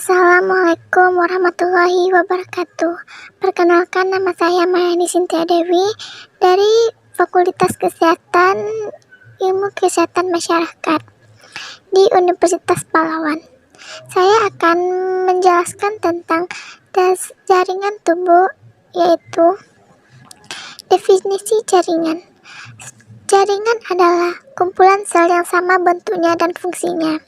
Assalamualaikum warahmatullahi wabarakatuh. Perkenalkan, nama saya Mayani Sintia Dewi dari Fakultas Kesehatan Ilmu Kesehatan Masyarakat di Universitas Pahlawan. Saya akan menjelaskan tentang jaringan tubuh, yaitu definisi jaringan. Jaringan adalah kumpulan sel yang sama bentuknya dan fungsinya.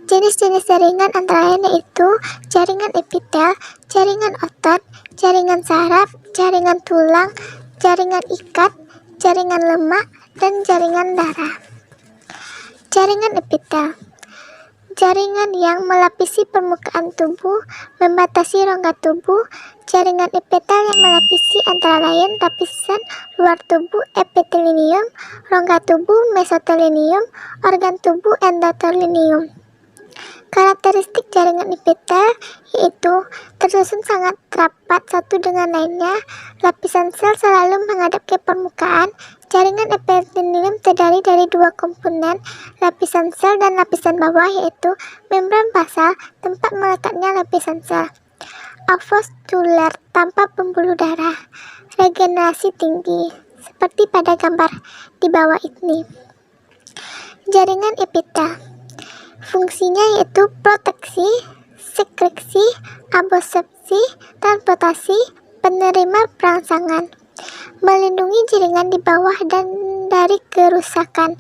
Jenis-jenis jaringan antara lain yaitu jaringan epitel, jaringan otot, jaringan saraf, jaringan tulang, jaringan ikat, jaringan lemak, dan jaringan darah. Jaringan epitel, jaringan yang melapisi permukaan tubuh, membatasi rongga tubuh. Jaringan epitel yang melapisi antara lain lapisan luar tubuh epitelinium, rongga tubuh mesotelinium, organ tubuh endotelinium. Karakteristik jaringan epitel yaitu tersusun sangat rapat satu dengan lainnya, lapisan sel selalu menghadap ke permukaan. Jaringan epitelinium terdiri dari dua komponen, lapisan sel dan lapisan bawah, yaitu membran basal, tempat melekatnya lapisan sel. Avostular, tanpa pembuluh darah. Regenerasi tinggi, seperti pada gambar di bawah ini. Jaringan epitel, fungsinya yaitu proteksi, sekresi, absorpsi, transportasi, penerima perangsangan, melindungi jaringan di bawah dan dari kerusakan,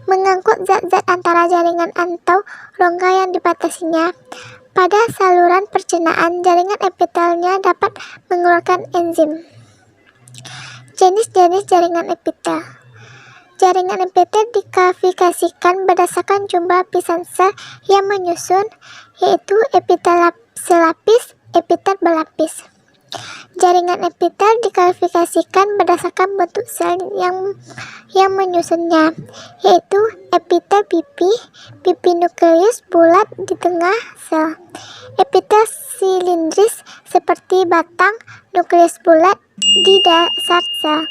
mengangkut zat-zat antara jaringan atau rongga yang dibatasinya. Pada saluran pencernaan, jaringan epitelnya dapat mengeluarkan enzim. Jenis-jenis jaringan epitel. Jaringan epitel diklasifikasikan berdasarkan jumlah lapisan sel yang menyusun, yaitu epitel selapis, epitel berlapis. Jaringan epitel diklasifikasikan berdasarkan bentuk sel yang menyusunnya, yaitu epitel pipi nukleus bulat di tengah sel, epitel silindris seperti batang, nukleus bulat di dasar sel.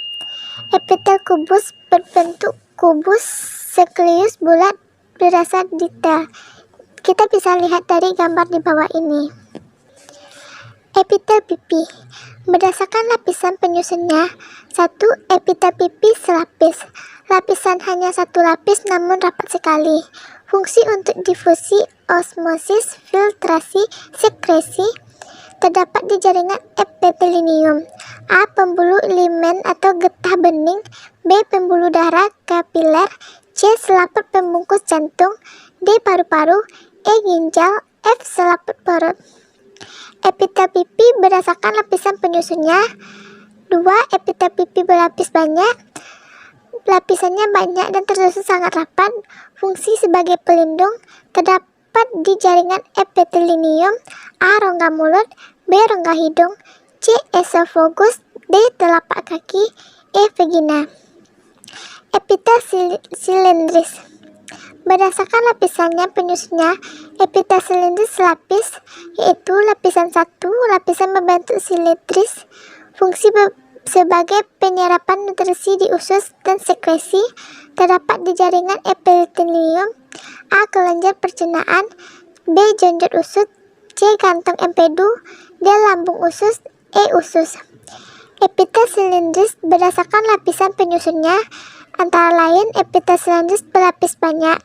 Epitel kubus berbentuk kubus, nukleus bulat berdasar detail. Kita bisa lihat dari gambar di bawah ini. Epitel pipi berdasarkan lapisan penyusunnya. 1. Epitel pipi selapis, lapisan hanya satu lapis namun rapat sekali. Fungsi untuk difusi, osmosis, filtrasi, sekresi. Terdapat di jaringan epitelinium. A. Pembuluh limen atau getah bening. B. Pembuluh darah kapiler. C. Selaput pembungkus jantung. D. Paru-paru. E. Ginjal. F. Selaput perut. Epitel pipi berdasarkan lapisan penyusunnya. 2. Epitel pipi berlapis banyak. Lapisannya banyak dan tersusun sangat rapat. Fungsi sebagai pelindung. Terdapat di jaringan epitelinium. A. Rongga mulut. B. Rongga hidung. C. Esofagus. D. Telapak kaki. E. Vagina. Epitel silindris berdasarkan lapisannya penyusunnya. Epitel silindris selapis, yaitu lapisan 1, lapisan berbentuk silindris. Fungsi sebagai penyerapan nutrisi di usus dan sekresi. Terdapat di jaringan epitelinium. A. Kelenjar pencernaan. B. Jonjol usus. C. Kantong empedu. D. Lambung usus. E. Usus. Epitel silindris berdasarkan lapisan penyusunnya. Antara lain, epitel silindris berlapis banyak.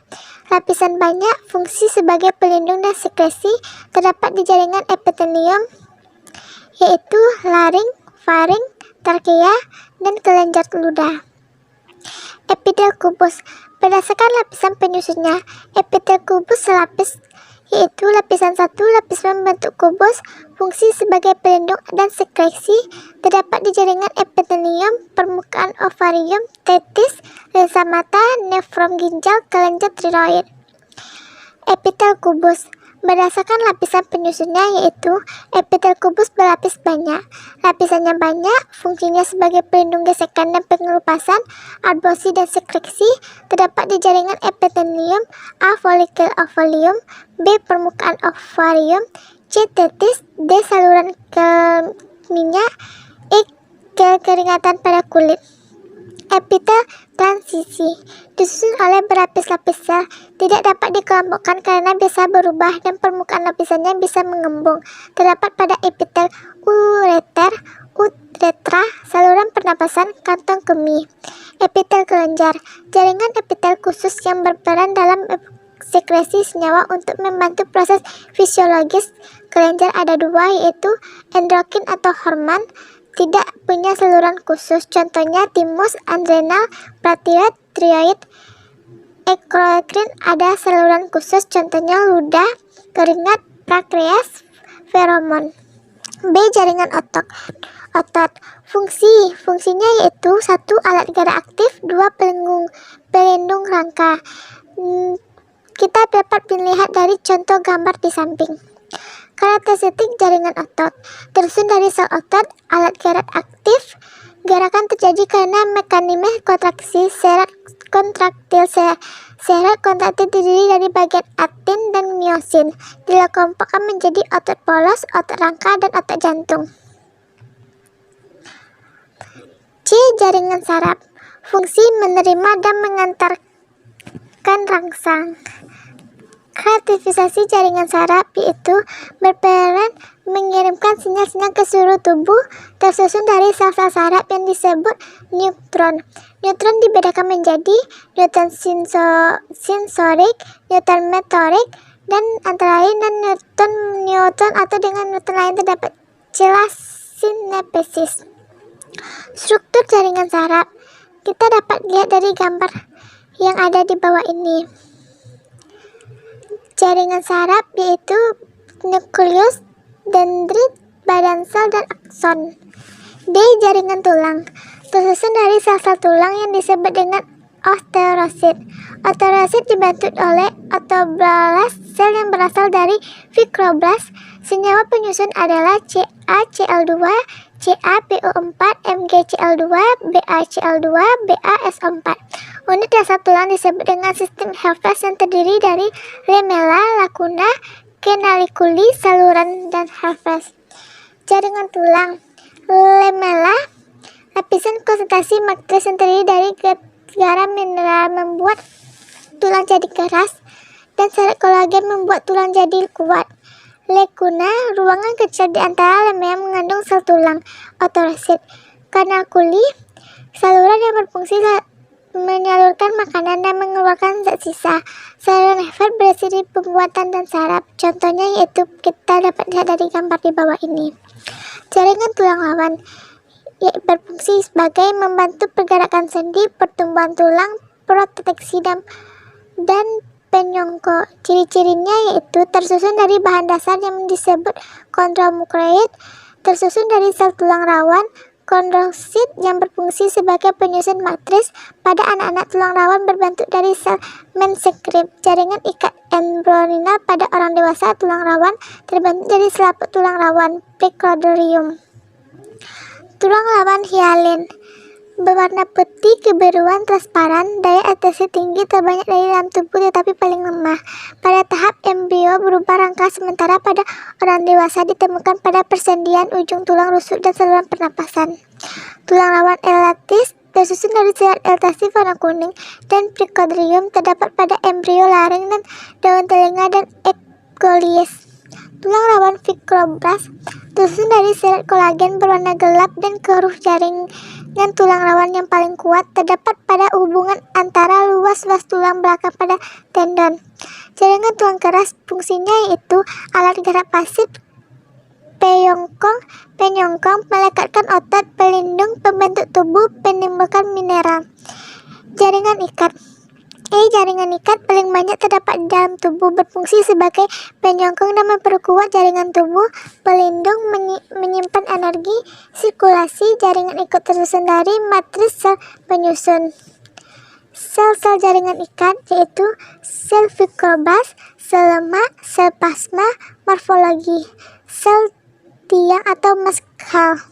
Lapisan banyak fungsi sebagai pelindung dan sekresi. Terdapat di jaringan epitelinium, yaitu laring, faring, trakea, dan kelenjar ludah. Epitel kubus berdasarkan lapisan penyusunnya. Epitel kubus selapis, yaitu lapisan 1, lapisan bentuk kubus, fungsi sebagai pelindung dan sekresi. Terdapat di jaringan epitelinium, permukaan ovarium, testis, lensa mata, nefron ginjal, kelenjar tiroid. Epitel kubus berdasarkan lapisan penyusunnya, yaitu epitel kubus berlapis banyak. Lapisannya banyak, fungsinya sebagai pelindung gesekan dan pengelupasan, absorpsi dan sekresi. Terdapat di jaringan epitelinium. A. Folikel ovarium. B. Permukaan ovarium. C. Testis. D. Saluran minyak. E. Keringatan pada kulit. Epitel transisi disusun oleh berlapis-lapis sel, tidak dapat dikelompokkan karena bisa berubah dan permukaan lapisannya bisa mengembung. Terdapat pada epitel ureter, uretra, saluran pernapasan, kantong kemih. Epitel kelenjar, jaringan epitel khusus yang berperan dalam sekresi senyawa untuk membantu proses fisiologis kelenjar. Ada dua, yaitu endokrin atau hormon, tidak punya saluran khusus, contohnya timus, adrenal, paratiot, tiroid. Ekokrin ada saluran khusus, contohnya ludah, keringat, pankreas, feromon. B. Jaringan otot. Fungsinya yaitu 1. Alat gerak aktif, 2. Pelindung rangka. Kita dapat melihat dari contoh gambar di samping. Karakteristik jaringan otot tersusun dari sel otot. Alat gerak aktif, gerakan terjadi karena mekanisme kontraksi. Syarat kontraktil terdiri dari bagian aktin dan miosin, dikelompokkan menjadi otot polos, otot rangka, dan otot jantung. C. Jaringan saraf. Fungsi menerima dan mengantarkan rangsang. Aktivitas jaringan saraf yaitu berperan mengirimkan sinyal-sinyal ke seluruh tubuh, tersusun dari sel-sel saraf yang disebut neutron. Neutron dibedakan menjadi neutron sensorik, neutron motorik, dan antara lain, dan neutron atau dengan neutron lain terdapat celah sinapsis. Struktur jaringan saraf kita dapat lihat dari gambar yang ada di bawah ini. Jaringan saraf yaitu nukleus, dendrit, badan sel, dan akson. D. Jaringan tulang tersusun dari sel-sel tulang yang disebut dengan osteosit. Osteosit dibantu oleh osteoblast, sel yang berasal dari fibroblast. Senyawa penyusun adalah CaCl2, CaPO4, MgCl2, BaCl2, BaSO4. Unit dasar tulang disebut dengan sistem Hefes yang terdiri dari lamella, lacuna, canaliculi, saluran, dan Hefes. Jaringan tulang. Lamella, lapisan konsentrasi matris yang terdiri dari garam mineral membuat tulang jadi keras, dan serat kolagen membuat tulang jadi kuat. Lacuna, ruangan kecil di antara lamella mengandung sel tulang. Otosit. Canaliculi, saluran yang berfungsi menyalurkan makanan dan mengeluarkan zat sisa. Saluran Hefes berisi di pembuatan dan saraf. Contohnya yaitu kita dapat lihat dari gambar di bawah ini. Jaringan tulang lawan berfungsi sebagai membantu pergerakan sendi, pertumbuhan tulang, proteksi dan penyongkok. Ciri-cirinya yaitu tersusun dari bahan dasar yang disebut kondromukroid, tersusun dari sel tulang rawan, kondrosit yang berfungsi sebagai penyusun matris. Pada anak-anak, tulang rawan berbentuk dari sel mesenchyme. Jaringan ikat embrional. Pada orang dewasa, tulang rawan terbentuk dari selaput tulang rawan, precordium. Tulang rawan hialin berwarna putih kebiruan transparan, daya adhesi tinggi, terbanyak dari dalam tubuh tetapi paling lemah. Pada tahap embrio berubah rangka, sementara pada orang dewasa ditemukan pada persendian ujung tulang rusuk dan saluran pernapasan. Tulang rawan elatis tersusun dari serat elastasi warna kuning dan precordium, terdapat pada embrio laring dan daun telinga dan epiglottis. Tulang rawan fibroblast tersusun dari serat kolagen berwarna gelap dan keruh. Jaringan tulang rawan yang paling kuat terdapat pada hubungan antara luas-luas tulang belakang pada tendon. Jaringan tulang keras fungsinya yaitu alat gerak pasif, penyongkong, melekatkan otot, pelindung, pembentuk tubuh, penimbulkan mineral. Jaringan ikat. Jaringan ikat paling banyak terdapat di dalam tubuh, berfungsi sebagai penyongkong dan memperkuat jaringan tubuh, pelindung, menyimpan energi, sirkulasi. Jaringan ikat tersusun dari matris sel penyusun. Sel-sel jaringan ikat yaitu sel fibroblast, sel lemak, sel plasma, morfologi, sel tiang atau maskal.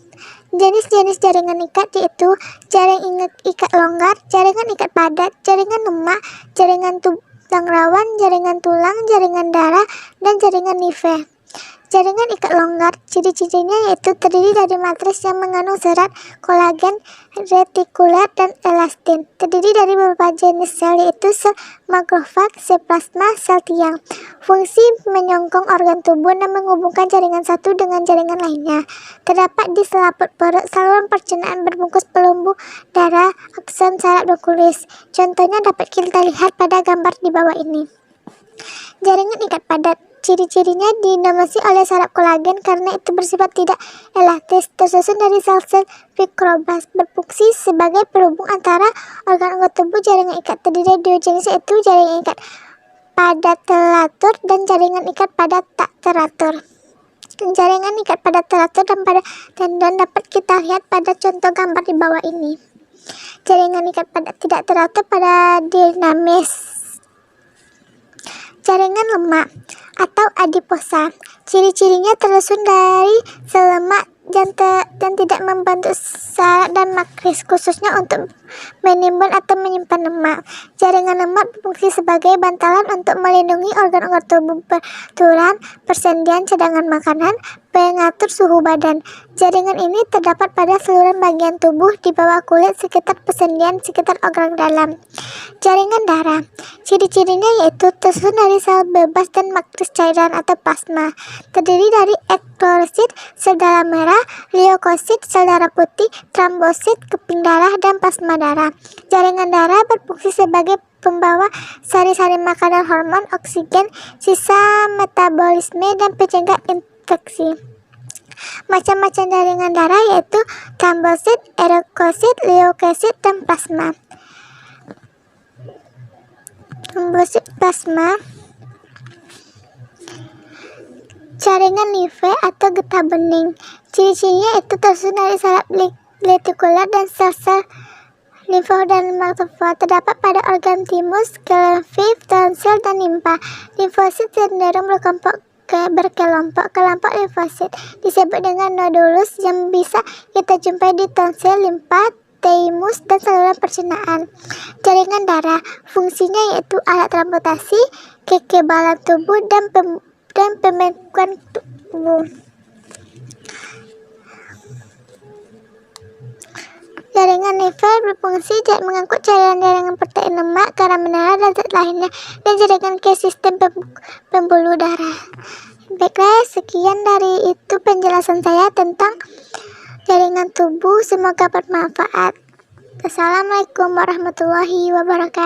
Jenis-jenis jaringan ikat yaitu jaringan ikat longgar, jaringan ikat padat, jaringan lemak, jaringan tulang rawan, jaringan tulang, jaringan darah, dan jaringan nive. Jaringan ikat longgar, ciri-cirinya yaitu terdiri dari matris yang mengandung serat, kolagen, retikuler, dan elastin. Terdiri dari beberapa jenis sel yaitu sel makrofag, sel plasma, sel tiang. Fungsi menyongkong organ tubuh dan menghubungkan jaringan satu dengan jaringan lainnya. Terdapat di selaput perut, saluran pencernaan berbungkus pelumbu darah, akson saraf okulis. Contohnya dapat kita lihat pada gambar di bawah ini. Jaringan ikat padat, ciri-cirinya didominasi oleh saraf kolagen karena itu bersifat tidak elastis, tersusun dari sel-sel fibroblas, berfungsi sebagai penghubung antara organ-organ tubuh. Jaringan ikat terdiri dari dua jenis yaitu jaringan ikat padat teratur dan jaringan ikat padat tak teratur. Jaringan ikat padat teratur dan padat tendon dapat kita lihat pada contoh gambar di bawah ini. Jaringan ikat padat tidak teratur pada dinamis. Jaringan lemak atau adiposa, ciri-cirinya tersusun dari sel lemak dan tidak membentuk serat dan matris, khususnya untuk menimbun atau menyimpan lemak. Jaringan lemak berfungsi sebagai bantalan untuk melindungi organ-organ tubuh, peraturan persendian, cadangan makanan, pengatur suhu badan. Jaringan ini terdapat pada seluruh bagian tubuh di bawah kulit, sekitar persendian, sekitar organ dalam. Jaringan darah, ciri-cirinya yaitu tersusun dari sel bebas dan matris cairan atau plasma. Terdiri dari eritrosit, sel darah merah, leukosit, sel darah putih, trombosit, keping darah, dan plasma darah. Jaringan darah berfungsi sebagai pembawa sari-sari makanan, hormon, oksigen, sisa metabolisme, dan pencegah infeksi. Macam-macam jaringan darah yaitu trombosit, erikosit, leukosit, dan plasma. Trombosit, plasma. Jaringan limfe atau getah bening, ciri-cirinya itu tersusun dari saraf retikuler dan sel-sel limfoid dan makrofag. Terdapat pada organ timus, limf, tonsil, dan limpa. Limfosit cenderung berkelompok. Kelompok limfosit disebut dengan nodulus yang bisa kita jumpai di tonsil, limpa, timus, dan saluran pencernaan. Jaringan darah, fungsinya yaitu alat transportasi, kekebalan tubuh, dan pembekuan tubuh. Jaringan limfe berfungsi mengangkut cairan jaringan protein, lemak, garam mineral, dan zat lainnya, dan jaringan ke sistem pembuluh darah. Baiklah, sekian dari itu penjelasan saya tentang jaringan tubuh. Semoga bermanfaat. Assalamualaikum warahmatullahi wabarakatuh.